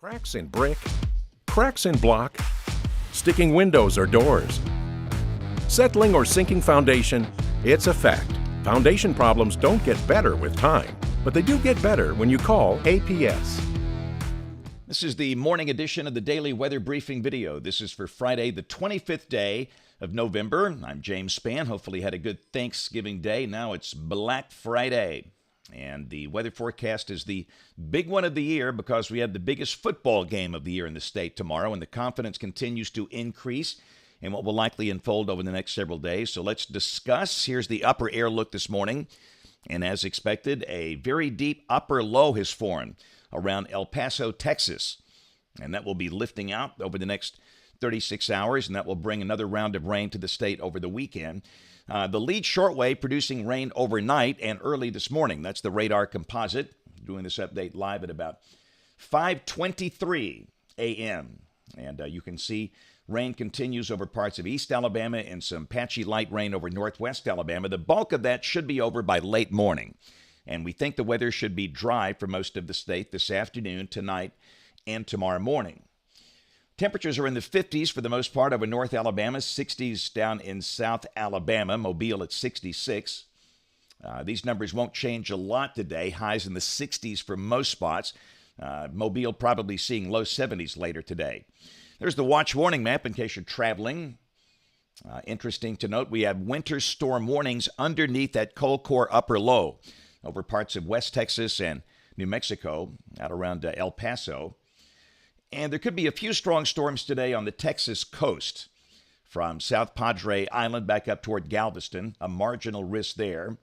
Cracks in brick, cracks in block, sticking windows or doors. Settling or sinking foundation, it's a fact. Foundation problems don't get better with time, but they do get better when you call APS. This is the morning edition of the Daily Weather Briefing video. This is for Friday, the 25th day of November. I'm James Spann. Hopefully you had a good Thanksgiving day. Now it's Black Friday. And the weather forecast is the big one of the year because we have the biggest football game of the year in the state tomorrow, and the confidence continues to increase in what will likely unfold over the next several days. So let's discuss. Here's the upper air look this morning. And as expected, a very deep upper low has formed around El Paso, Texas. And that will be lifting out over the next 36 hours, and that will bring another round of rain to the state over the weekend. The lead shortwave producing rain overnight and early this morning. That's the radar composite. Doing this update live at about 5:23 a.m. And you can see rain continues over parts of East Alabama and some patchy light rain over northwest Alabama. The bulk of that should be over by late morning. And we think the weather should be dry for most of the state this afternoon, tonight, and tomorrow morning. Temperatures are in the 50s for the most part over North Alabama, 60s down in South Alabama, Mobile at 66. These numbers won't change a lot today. Highs in the 60s for most spots. Mobile probably seeing low 70s later today. There's the watch warning map in case you're traveling. Interesting to note, we have winter storm warnings underneath that cold core upper low over parts of West Texas and New Mexico, out around El Paso. And there could be a few strong storms today on the Texas coast from South Padre Island back up toward Galveston, a marginal risk there.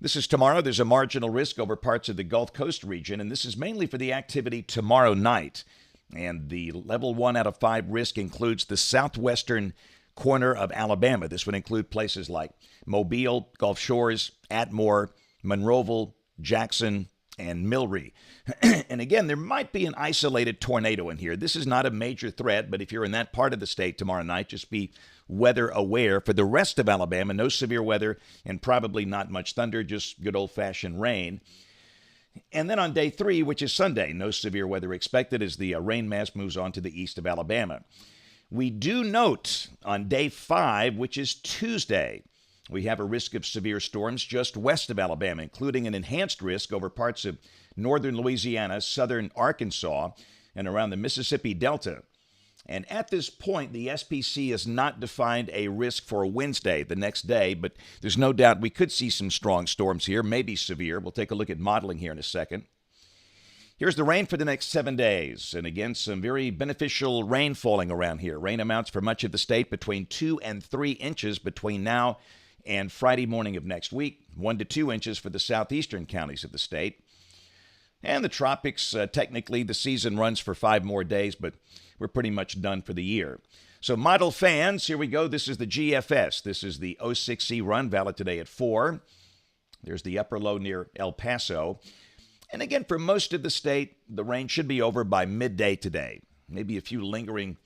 This is tomorrow. There's a marginal risk over parts of the Gulf Coast region, and this is mainly for the activity tomorrow night. And the level 1 out of 5 risk includes the southwestern corner of Alabama. This would include places like Mobile, Gulf Shores, Atmore, Monroeville, Jackson, and Milry. And again, there might be an isolated tornado in here. This is not a major threat, but if you're in that part of the state tomorrow night, just be weather aware. For the rest of Alabama, no severe weather and probably not much thunder, just good old-fashioned rain. And then on day 3, which is Sunday, no severe weather expected as the rain mass moves on to the east of Alabama. We do note on day 5, which is Tuesday, we have a risk of severe storms just west of Alabama, including an enhanced risk over parts of northern Louisiana, southern Arkansas, and around the Mississippi Delta. And at this point, the SPC has not defined a risk for Wednesday, the next day, but there's no doubt we could see some strong storms here, maybe severe. We'll take a look at modeling here in a second. Here's the rain for the next 7 days. And again, some very beneficial rain falling around here. Rain amounts for much of the state between 2 and 3 inches between now and Friday morning of next week, 1 to 2 inches for the southeastern counties of the state. And the tropics, technically, the season runs for 5 more days, but we're pretty much done for the year. So model fans, here we go. This is the GFS. This is the 06C run, valid today at 4. There's the upper low near El Paso. And again, for most of the state, the rain should be over by midday today. Maybe a few lingering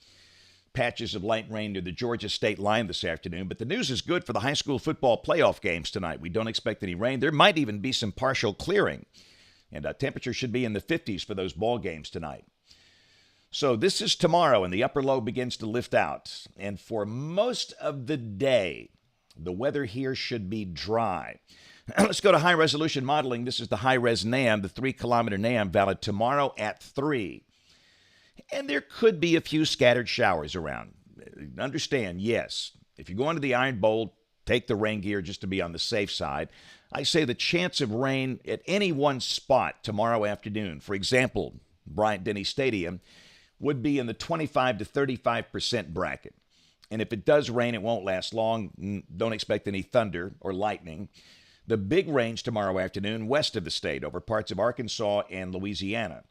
patches of light rain near the Georgia state line this afternoon, but the news is good for the high school football playoff games tonight. We don't expect any rain. There might even be some partial clearing, and temperature should be in the 50s for those ball games tonight. So this is tomorrow, and the upper low begins to lift out. And for most of the day, the weather here should be dry. Let's go to high-resolution modeling. This is the high-res NAM, the 3-kilometer NAM, valid tomorrow at 3. And there could be a few scattered showers around. Understand, yes, if you go into the Iron Bowl, take the rain gear just to be on the safe side. I say the chance of rain at any one spot tomorrow afternoon, for example, Bryant-Denny Stadium, would be in the 25 to 35% bracket. And if it does rain, it won't last long. Don't expect any thunder or lightning. The big range tomorrow afternoon west of the state over parts of Arkansas and Louisiana.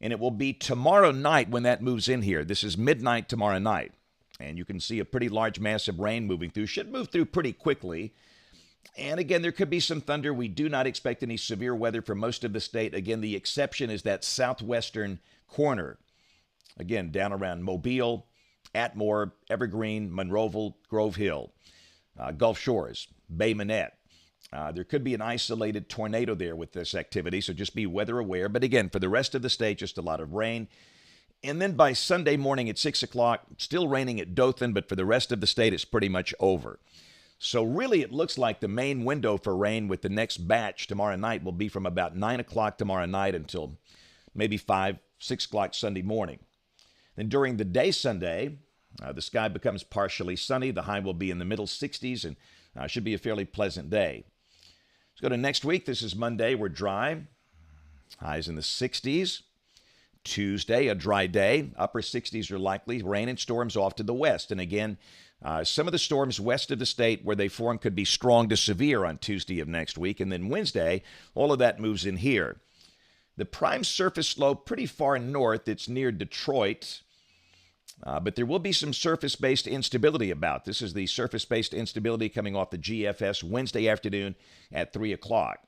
And it will be tomorrow night when that moves in here. This is midnight tomorrow night. And you can see a pretty large mass of rain moving through. Should move through pretty quickly. And again, there could be some thunder. We do not expect any severe weather for most of the state. Again, the exception is that southwestern corner. Again, down around Mobile, Atmore, Evergreen, Monroeville, Grove Hill, Gulf Shores, Bay Minette. There could be an isolated tornado there with this activity, so just be weather aware. But again, for the rest of the state, just a lot of rain. And then by Sunday morning at 6 o'clock, still raining at Dothan, but for the rest of the state, it's pretty much over. So really, it looks like the main window for rain with the next batch tomorrow night will be from about 9 o'clock tomorrow night until maybe 5, 6 o'clock Sunday morning. Then during the day Sunday, the sky becomes partially sunny. The high will be in the middle 60s and should be a fairly pleasant day. Let's go to next week. This is Monday. We're dry. Highs in the 60s. Tuesday, a dry day. Upper 60s are likely. Rain and storms off to the west. And again, some of the storms west of the state where they form could be strong to severe on Tuesday of next week. And then Wednesday, all of that moves in here. The prime surface low pretty far north. It's near Detroit. But there will be some surface-based instability about. This is the surface-based instability coming off the GFS Wednesday afternoon at 3 o'clock.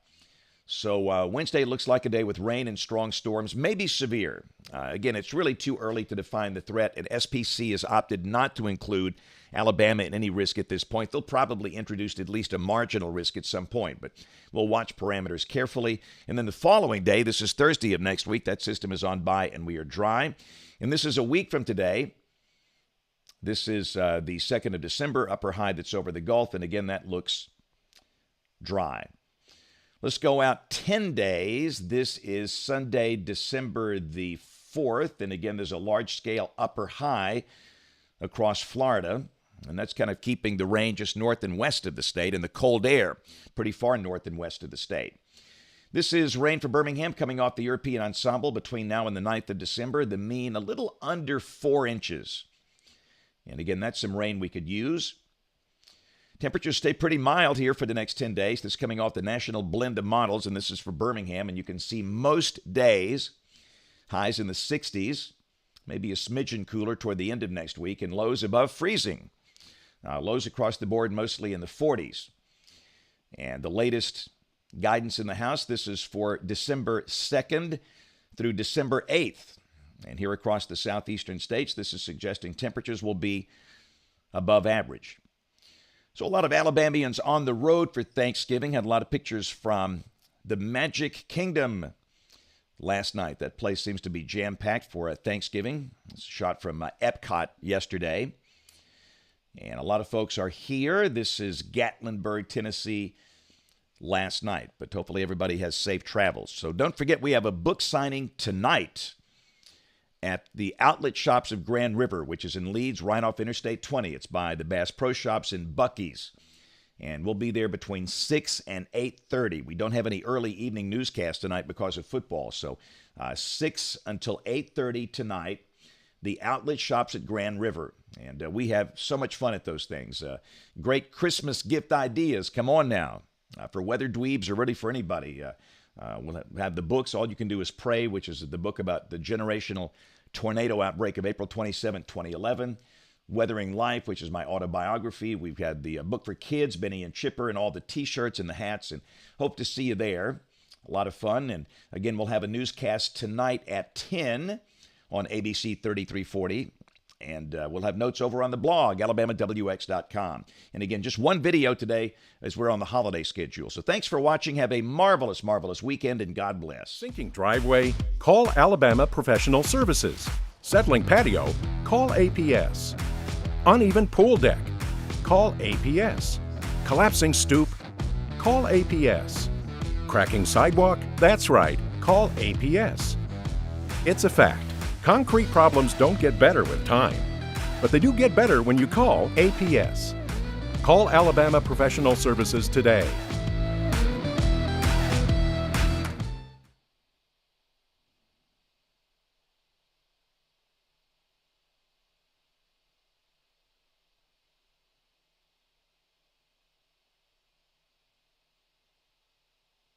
So Wednesday looks like a day with rain and strong storms, maybe severe. Again, it's really too early to define the threat, and SPC has opted not to include Alabama in any risk at this point. They'll probably introduce at least a marginal risk at some point, but we'll watch parameters carefully. And then the following day, this is Thursday of next week, that system is on by and we are dry. And this is a week from today. This is the 2nd of December, upper high that's over the Gulf, and again, that looks dry. Let's go out 10 days. This is Sunday, December the 4th. And again, there's a large-scale upper high across Florida. And that's kind of keeping the rain just north and west of the state and the cold air pretty far north and west of the state. This is rain for Birmingham coming off the European ensemble between now and the 9th of December. The mean a little under 4 inches. And again, that's some rain we could use. Temperatures stay pretty mild here for the next 10 days. This is coming off the national blend of models, and this is for Birmingham. And you can see most days, highs in the 60s, maybe a smidgen cooler toward the end of next week, and lows above freezing. Lows across the board mostly in the 40s. And the latest guidance in the house, this is for December 2nd through December 8th. And here across the southeastern states, this is suggesting temperatures will be above average. So a lot of Alabamians on the road for Thanksgiving. Had a lot of pictures from the Magic Kingdom last night. That place seems to be jam-packed for Thanksgiving. It's a shot from Epcot yesterday. And a lot of folks are here. This is Gatlinburg, Tennessee last night. But hopefully everybody has safe travels. So don't forget we have a book signing tonight at the Outlet Shops of Grand River, which is in Leeds, right off Interstate 20. It's by the Bass Pro Shops in Buc-ee's. And we'll be there between 6 and 8:30. We don't have any early evening newscast tonight because of football. So 6 until 8:30 tonight, the Outlet Shops at Grand River. And we have so much fun at those things. Great Christmas gift ideas. Come on now. For weather dweebs or really for anybody. We'll have the books. All you can do is pray, which is the book about the generational tornado outbreak of April 27, 2011. Weathering Life, which is my autobiography. We've had the book for kids, Benny and Chipper, and all the T-shirts and the hats, and hope to see you there. A lot of fun. And again, we'll have a newscast tonight at 10 on ABC 3340. And we'll have notes over on the blog, AlabamaWX.com. And again, just one video today as we're on the holiday schedule. So thanks for watching. Have a marvelous, marvelous weekend, and God bless. Sinking driveway? Call Alabama Professional Services. Settling patio? Call APS. Uneven pool deck? Call APS. Collapsing stoop? Call APS. Cracking sidewalk? That's right, call APS. It's a fact. Concrete problems don't get better with time, but they do get better when you call APS. Call Alabama Professional Services today.